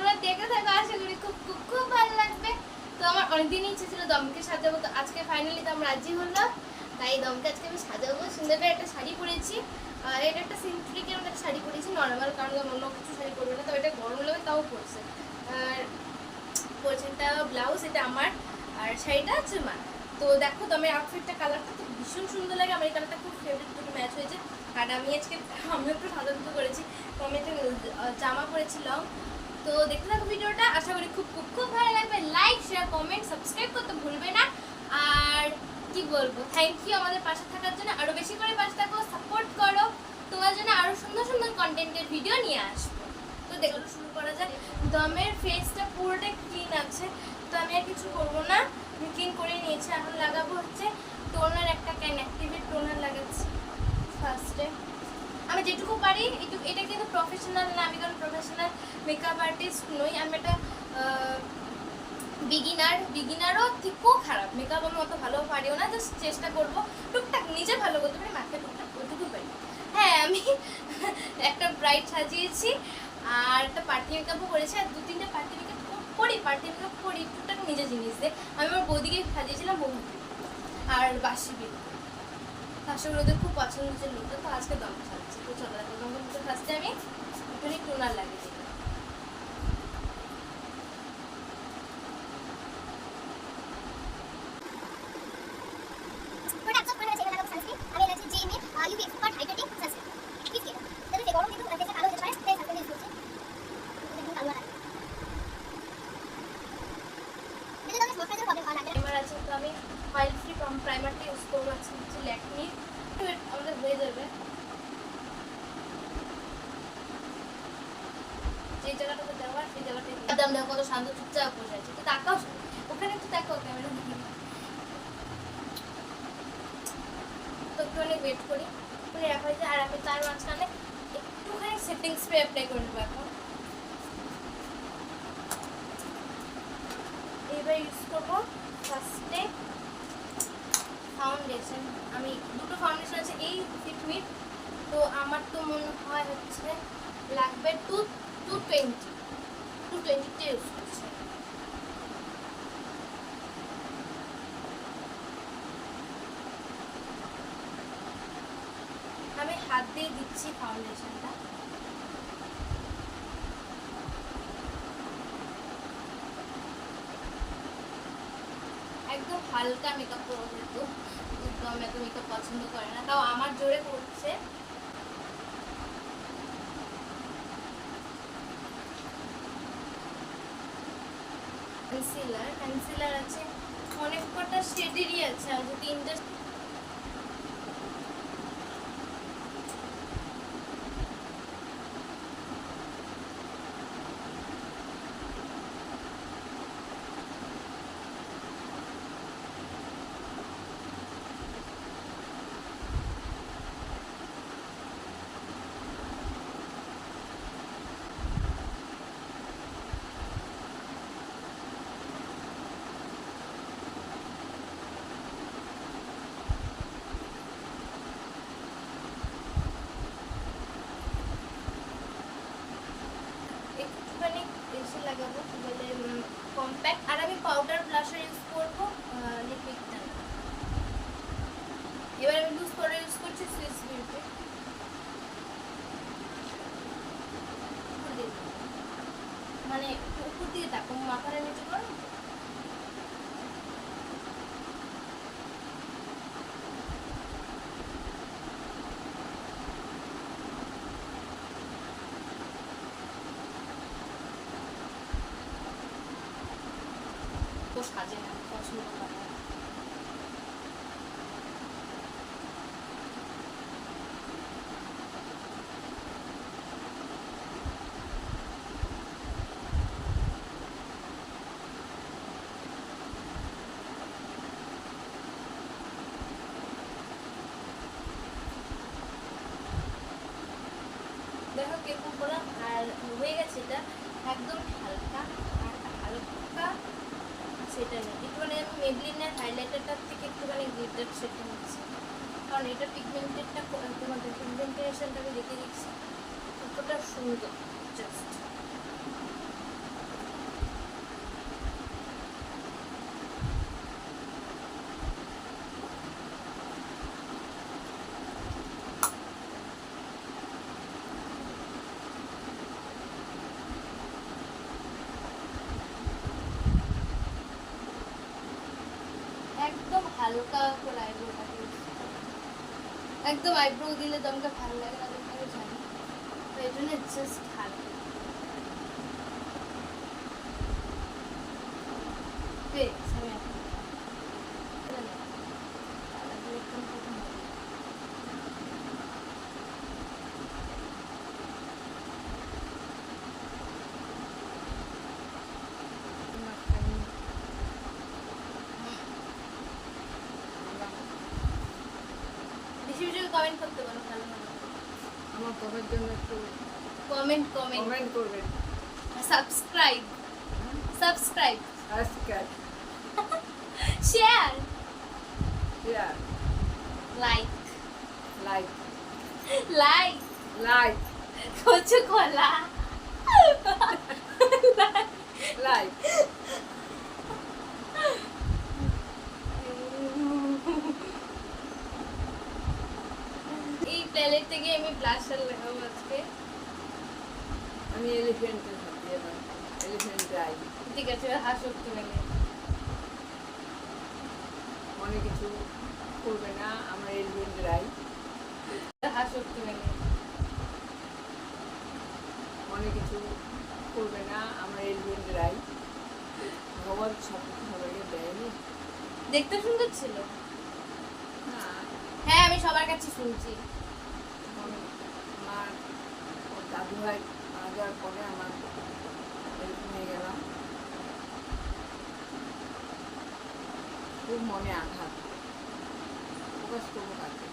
তোমরা দেখে থাকো, আশা করি খুব খুব খুব ভালো লাগবে। তো আমার অনেকদিনই ইচ্ছে ছিল দমকে সাজাবো, তো আজকে ফাইনালি তো আমরা রাজি হলাম। তাই দমকে আজকে আমি সাজাবো। সুন্দর একটা শাড়ি পরেছি, আর এটা একটা সিম্পলিকের মধ্যে একটা শাড়ি পরেছি নর্মাল, কারণ অন্য কিছু শাড়ি পরবে না, তো এটা গরম লাগে তাও পরছে। আর পরছে একটা ব্লাউজ, এটা আমার, আর শাড়িটা হচ্ছে মা। তো দেখো দমের আউটফিটটা কালারটা তো ভীষণ সুন্দর লাগে, আমার এই কালারটা খুব ফেভারিট, দুটো ম্যাচ হয়েছে। আর আমি আজকে একটু সাজানো করেছি, তো আমি একটা জামা পরেছিলাম। তো দেখতে থাকো ভিডিওটা, আশা করি খুব খুব খুব ভালো লাগবে। লাইক শেয়ার কমেন্ট সাবস্ক্রাইব করতে ভুলবে না। আর কি বলবো, থ্যাংক ইউ আমাদের পাশে থাকার জন্য, আরো বেশি করে পাশে থাকো, সাপোর্ট করো, তোমার জন্য আরো সুন্দর সুন্দর কন্টেন্টের ভিডিও নিয়ে আসবো। তো দেখো শুরু করা যায়। দমের ফেসটা পুরোটা ক্লিন আছে, তো আমি আর কিছু করবো না, ক্লিন করে নিয়েছি। এখন লাগাবো হচ্ছে টোনার, একটা ক্যান অ্যাক্টিভেট টোনার লাগাচ্ছি ফার্স্টে। আমি যেটুকু পারি একটু, এটা কিন্তু প্রফেশনাল না, আমি কারণ প্রফেশনাল মেকআপ আর্টিস্ট নই, আমি একটা বিগিনারও থেকেও খারাপ মেকআপ, আমি অত ভালো পারিও না, জাস্ট চেষ্টা করবো টুকটাক নিজে ভালো করতে পারি, মাকে টুকটাক ওইটুকু পারি। হ্যাঁ, আমি একটা ব্রাইড সাজিয়েছি, আর একটা পার্টি মেকআপও করেছি, আর 2-3টা পার্টি মেকআপ করি টুকটাক নিজে জিনিস দিয়ে। আমি আমার বৌদিকে সাজিয়েছিলাম, বৌদি আর বাসি বিল, আসলে ওদের খুব পছন্দ ছিল লুকটা, তো আজকে দম সাজাচ্ছি। তো চলো দেখো, দম ফার্স্টে আমি একটুখানি টোনার লাগিয়ে দিই। তো আমি অয়েল ফ্রি প্রাইমারটা ইউজ করবো, আজকে হচ্ছে ল্যাকমি, আমাদের হয়ে যাবে। যে জায়গাটাতে দেওয়া সেই জায়গাটাতে দাম দেখো কত শান্ত চুপচাপ বসে আছে, তো তাকাও ওখানে, একটু তাকাও ক্যামেরা দিকে। তো একটুখানি ওয়েট করি, করে রাখা হয়েছে। আর আমি তার মাঝখানে একটুখানি সেটিং স্প্রে অ্যাপ্লাই করে নেবো এখন। এবার ইউজ করবো ফার্স্টে ফাউন্ডেশন। আমি দুটো ফাউন্ডেশন আছে, এই ফিট মিট, তো আমার তো মনে হয় হচ্ছে লাগবে 220টা ইউজ করছে। আমি হাত দিয়ে দিচ্ছি ফাউন্ডেশনটা, একদম হালকা মেকআপ করবো, কিন্তু একদম এত মেকআপ পছন্দ করে না, তাও আমার জোরে করছে। কনসিলার আছে অনেক কটা শেডেরই আছে, আর 3টা একটুখানি বেশি লাগাবো, কি বলে কম্প্যাক্ট। আর আমি পাউডার ব্লাশার ইউজ করবো, লিকুইডটা। এবার আমি লুজ করে ইউজ করছি সুইস বিউটি, মানে উপর দিয়ে দেখো, মাথাটা নিচে করো। সাজে না, পছন্দ করে না। দেখো কিরকম করলাম, আর হয়ে গেছে এটা একদম হালকা, আর হালকা সেটা নেই, একটুখানি আমি মেবলিনের হাইলাইটারটার থেকে একটুখানি গ্লিটার সেটা নিচ্ছি, কারণ এটা পিগমেন্টেডটা, তোমাদের পিগমেন্টেশনটাকে দেখে দিচ্ছি কতটা সুন্দর। জাস্ট হালকা করে আইব্রো কাটিয়েছি। একদম আইব্রো দিলে তো আমাকে ভালো লাগে না, তোমরা জানো, তো এই জন্য জাস্ট হালকা। কমেন্ট করতে পারো, ভালো ভালো আমার কমের জন্য একটু কমেন্ট কমেন্ট করবেন, subscribe subscribe subscribe, share share, like like, like like, কচু কলা লাইক। এই প্যালেট থেকে আমি ব্লাশার লাগাবো আজকে। আমি এলিফ্যান্টের হাতে এবার এলিফ্যান্ট আই। ঠিক আছে, হাসো একটু মেলে। অনেক কিছু করবে না আমার এলিফ্যান্ট আই। হাসো একটু মেলে। অনেক কিছু করবে না আমার এলিফ্যান্ট আই। ভগবান সব কিছু সবাইকে দেয়নি। দেখতে সুন্দর ছিল। না, হ্যাঁ আমি সবার কাছে শুনছি। আমার ওর দাদু ভাই মারা যাওয়ার পরে আমার এরকম হয়ে গেলাম, খুব মনে আঘাত, প্রকাশ করবো কাছে।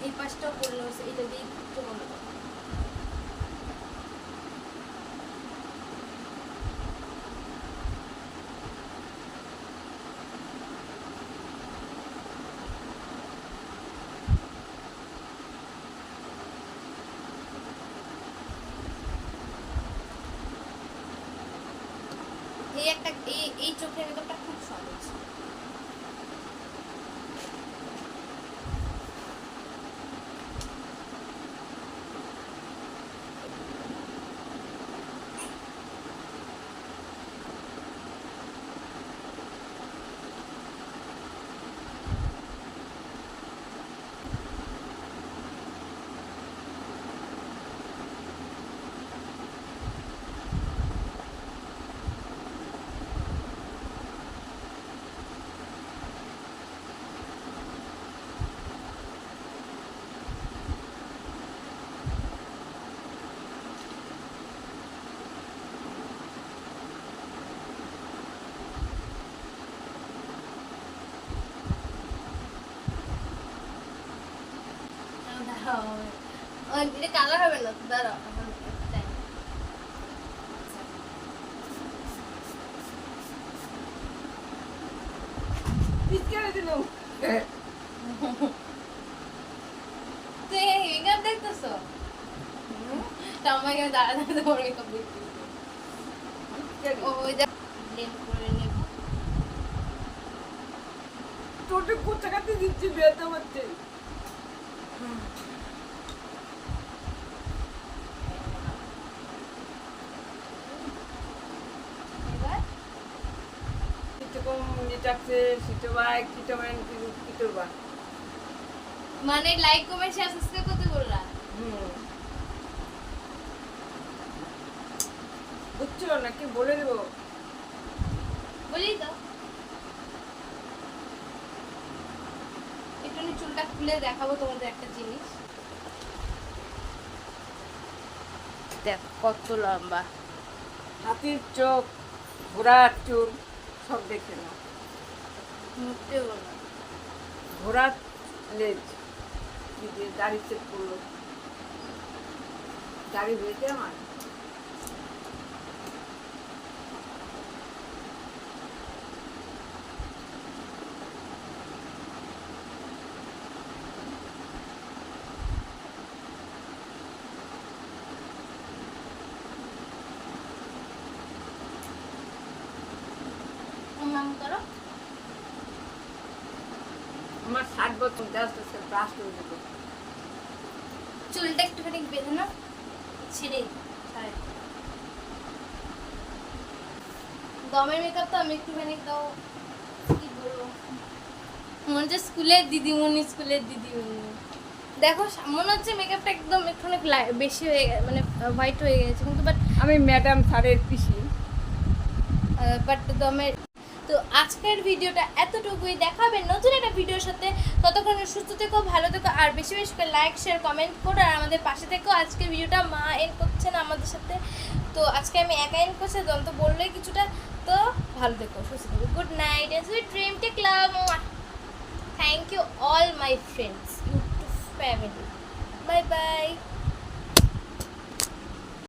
এই পাশটা করলো, এটা দিয়ে একটু বলো। এই একটা এই চোখের মেকআপটা খুব সহজ। এটা কালার হবে না, দাঁড়াও এখন টাইম। পিচকারে দিল। তুই মেকআপ দেখতেছো? আমাকে দাঁড়া দাঁড়া তোমার মেকআপ দেখতেছি। ওই দেখ ব্লেন্ড করে নেব। তোকে কোথা কাটতে দিচ্ছি ব্যথা হচ্ছে। এবার কিরকম নিটাচ্ছে সিটোবাই কিটোমেন কিটোবা। মানে লাইক কমেন্ট শেয়ার সাবস্ক্রাইব করতে বললা? বুঝছো নাকি বলে দেবো? বলি তো। একটু চুলটা খুলে দেখাবো তোমাদের একটা জিনিস। দেখ কত লম্বা। হাতির চোখ, ঘোড়ার চুল সব দেখে নাও। মুখতে বলো। ঘোড়ার লেজ, কি দিয়ে দাড়ি চেক করলো, দাড়ি হয়েছে আমার। নাম করো। আমার 60 বছর জাস্ট ব্রাশ করে দেবো। চুলটা একটুখানি বেঁধে না, ছিঁড়ে দমের মেকআপ তো আমি একটুখানি তাও কি বলবো, মনে হচ্ছে স্কুলের দিদিমণি, স্কুলের দিদিমণি। দেখো মনে হচ্ছে মেকআপটা একদম একটু বেশি হয়ে গেছে, মানে হোয়াইট হয়ে গেছে, কিন্তু আমি ম্যাডাম স্যারের পিসি। বাট দমের। তো আজকের ভিডিওটা এতটুকুই, দেখাবে নতুন একটা ভিডিওর সাথে। ততক্ষণ সুস্থ থেকো, ভালো থেকো, আর বেশি বেশি করে লাইক শেয়ার কমেন্ট করো, আর আমাদের পাশে থেকো। আজকের ভিডিওটা মা এন্ড করছে না আমাদের সাথে, তো আজকে আমি একা এন্ড করছি, দন্ত বললেই কিছুটা। তো ভালো থেকো, সুস্থ থেকো, good night and sweet dream, take love, thank you all my friends, YouTube family, bye by.